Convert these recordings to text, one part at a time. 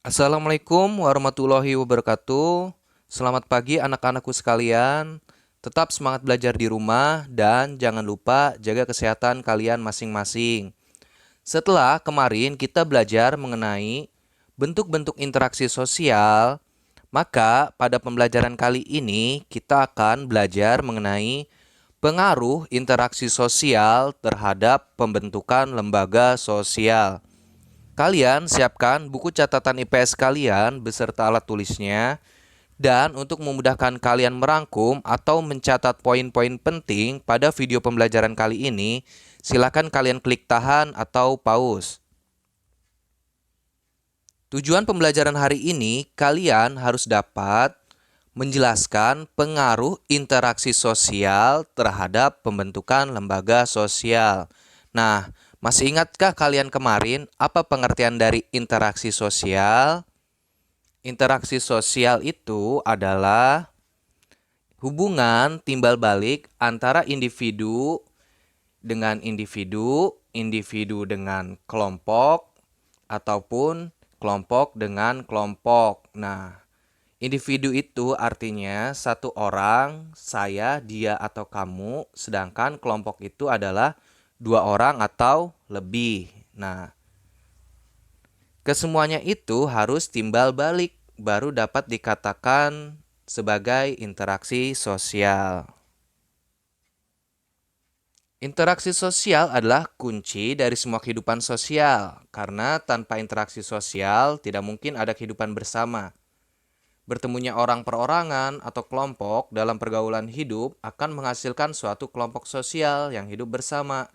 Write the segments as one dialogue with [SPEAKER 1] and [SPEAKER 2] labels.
[SPEAKER 1] Assalamualaikum warahmatullahi wabarakatuh. Selamat pagi anak-anakku sekalian. Tetap semangat belajar di rumah dan jangan lupa jaga kesehatan kalian masing-masing. Setelah kemarin kita belajar mengenai bentuk-bentuk interaksi sosial, maka pada pembelajaran kali ini kita akan belajar mengenai pengaruh interaksi sosial terhadap pembentukan lembaga sosial. Kalian siapkan buku catatan IPS kalian beserta alat tulisnya. Dan untuk memudahkan kalian merangkum atau mencatat poin-poin penting pada video pembelajaran kali ini, silakan kalian klik tahan atau pause. Tujuan pembelajaran hari ini, kalian harus dapat menjelaskan pengaruh interaksi sosial terhadap pembentukan lembaga sosial. Nah, masih ingatkah kalian kemarin apa pengertian dari interaksi sosial? Interaksi sosial itu adalah hubungan timbal balik antara individu dengan individu, individu dengan kelompok, ataupun kelompok dengan kelompok. Nah, individu itu artinya satu orang, saya, dia, atau kamu, sedangkan kelompok itu adalah dua orang atau lebih. Nah, kesemuanya itu harus timbal balik, baru dapat dikatakan sebagai interaksi sosial. Interaksi sosial adalah kunci dari semua kehidupan sosial, karena tanpa interaksi sosial tidak mungkin ada kehidupan bersama. Bertemunya orang perorangan atau kelompok dalam pergaulan hidup akan menghasilkan suatu kelompok sosial yang hidup bersama,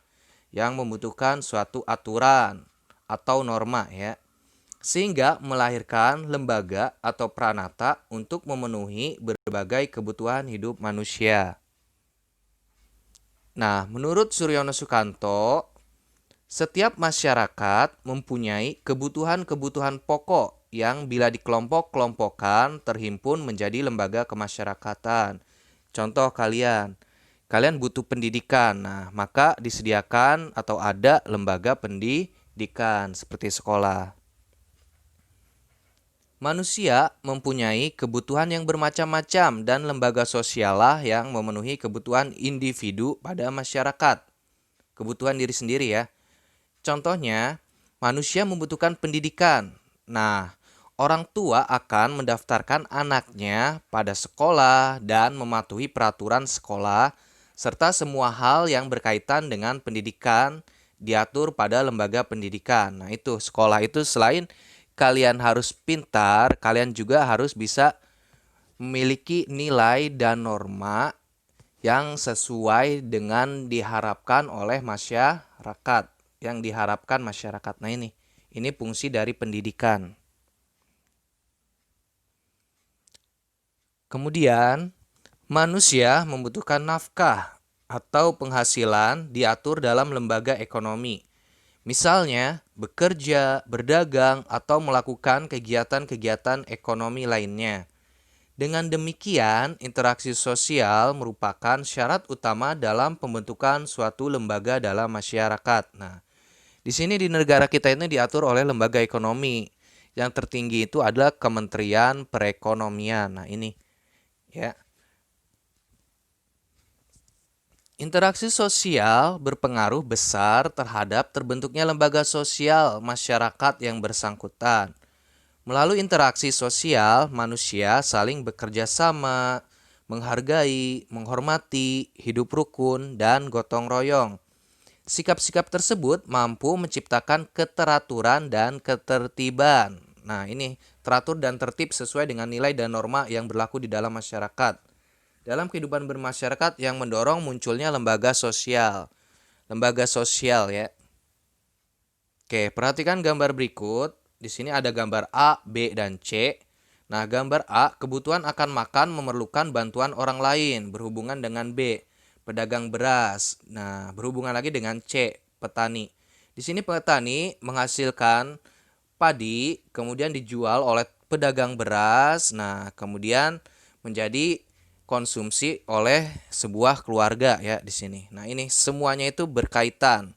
[SPEAKER 1] yang membutuhkan suatu aturan atau norma ya. Sehingga melahirkan lembaga atau pranata untuk memenuhi berbagai kebutuhan hidup manusia. Nah, menurut Suryono Sukanto, setiap masyarakat mempunyai kebutuhan-kebutuhan pokok yang bila dikelompok-kelompokkan terhimpun menjadi lembaga kemasyarakatan. Contoh kalian butuh pendidikan. Nah, maka disediakan atau ada lembaga pendidikan seperti sekolah. Manusia mempunyai kebutuhan yang bermacam-macam dan lembaga sosial yang memenuhi kebutuhan individu pada masyarakat. Kebutuhan diri sendiri ya. Contohnya, manusia membutuhkan pendidikan. Nah, orang tua akan mendaftarkan anaknya pada sekolah dan mematuhi peraturan sekolah serta semua hal yang berkaitan dengan pendidikan diatur pada lembaga pendidikan. Nah, itu sekolah itu selain kalian harus pintar, kalian juga harus bisa memiliki nilai dan norma yang sesuai dengan diharapkan oleh masyarakat, yang diharapkan masyarakat. Nah, ini fungsi dari pendidikan. Kemudian, manusia membutuhkan nafkah atau penghasilan diatur dalam lembaga ekonomi. Misalnya, bekerja, berdagang, atau melakukan kegiatan-kegiatan ekonomi lainnya. Dengan demikian, interaksi sosial merupakan syarat utama dalam pembentukan suatu lembaga dalam masyarakat. Nah, di sini di negara kita ini diatur oleh lembaga ekonomi. Yang tertinggi itu adalah Kementerian Perekonomian. Nah, ini ya. Interaksi sosial berpengaruh besar terhadap terbentuknya lembaga sosial masyarakat yang bersangkutan. Melalui interaksi sosial, manusia saling bekerja sama, menghargai, menghormati, hidup rukun, dan gotong royong. Sikap-sikap tersebut mampu menciptakan keteraturan dan ketertiban. Nah, ini teratur dan tertib sesuai dengan nilai dan norma yang berlaku di dalam masyarakat. Dalam kehidupan bermasyarakat yang mendorong munculnya lembaga sosial. Lembaga sosial ya. Oke, perhatikan gambar berikut. Di sini ada gambar A, B, dan C. Nah, gambar A, kebutuhan akan makan memerlukan bantuan orang lain berhubungan dengan B, pedagang beras. Nah, berhubungan lagi dengan C, petani. Di sini petani menghasilkan padi, kemudian dijual oleh pedagang beras. Nah, kemudian menjadi konsumsi oleh sebuah keluarga ya di sini. Nah, ini semuanya itu berkaitan.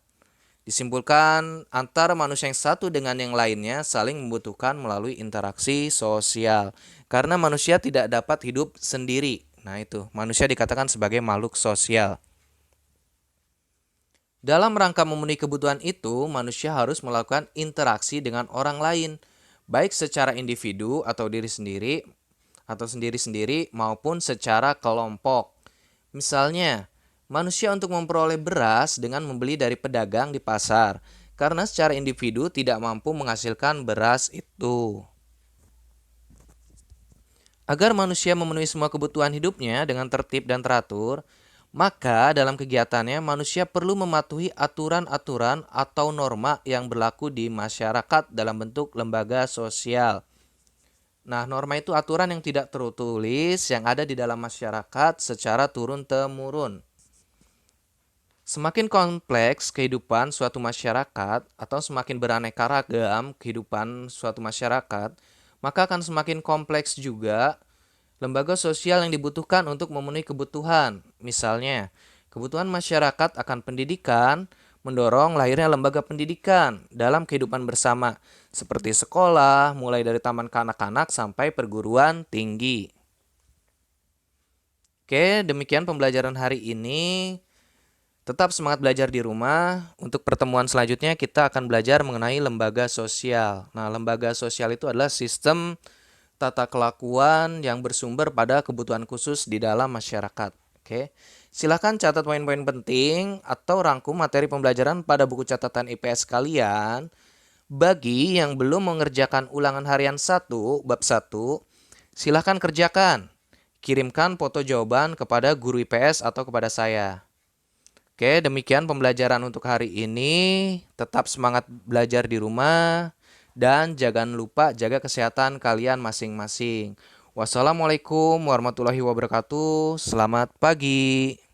[SPEAKER 1] Disimpulkan, antara manusia yang satu dengan yang lainnya saling membutuhkan melalui interaksi sosial. Karena manusia tidak dapat hidup sendiri. Nah itu, manusia dikatakan sebagai makhluk sosial. Dalam rangka memenuhi kebutuhan itu, manusia harus melakukan interaksi dengan orang lain, baik secara individu atau diri sendiri, atau sendiri-sendiri maupun secara kelompok. Misalnya, manusia untuk memperoleh beras dengan membeli dari pedagang di pasar, karena secara individu tidak mampu menghasilkan beras itu. Agar manusia memenuhi semua kebutuhan hidupnya dengan tertib dan teratur, maka dalam kegiatannya manusia perlu mematuhi aturan-aturan atau norma yang berlaku di masyarakat dalam bentuk lembaga sosial. Nah, norma itu aturan yang tidak tertulis yang ada di dalam masyarakat secara turun-temurun. Semakin kompleks kehidupan suatu masyarakat atau semakin beraneka ragam kehidupan suatu masyarakat, maka akan semakin kompleks juga lembaga sosial yang dibutuhkan untuk memenuhi kebutuhan. Misalnya, kebutuhan masyarakat akan pendidikan mendorong lahirnya lembaga pendidikan dalam kehidupan bersama, seperti sekolah, mulai dari taman kanak-kanak sampai perguruan tinggi. Oke, demikian pembelajaran hari ini. Tetap semangat belajar di rumah. Untuk pertemuan selanjutnya kita akan belajar mengenai lembaga sosial. Nah, lembaga sosial itu adalah sistem tata kelakuan yang bersumber pada kebutuhan khusus di dalam masyarakat. Oke. Silakan catat poin-poin penting atau rangkum materi pembelajaran pada buku catatan IPS kalian. Bagi yang belum mengerjakan ulangan harian 1 bab 1, silakan kerjakan. Kirimkan foto jawaban kepada guru IPS atau kepada saya. Oke, demikian pembelajaran untuk hari ini. Tetap semangat belajar di rumah dan jangan lupa jaga kesehatan kalian masing-masing. Wassalamualaikum warahmatullahi wabarakatuh. Selamat pagi.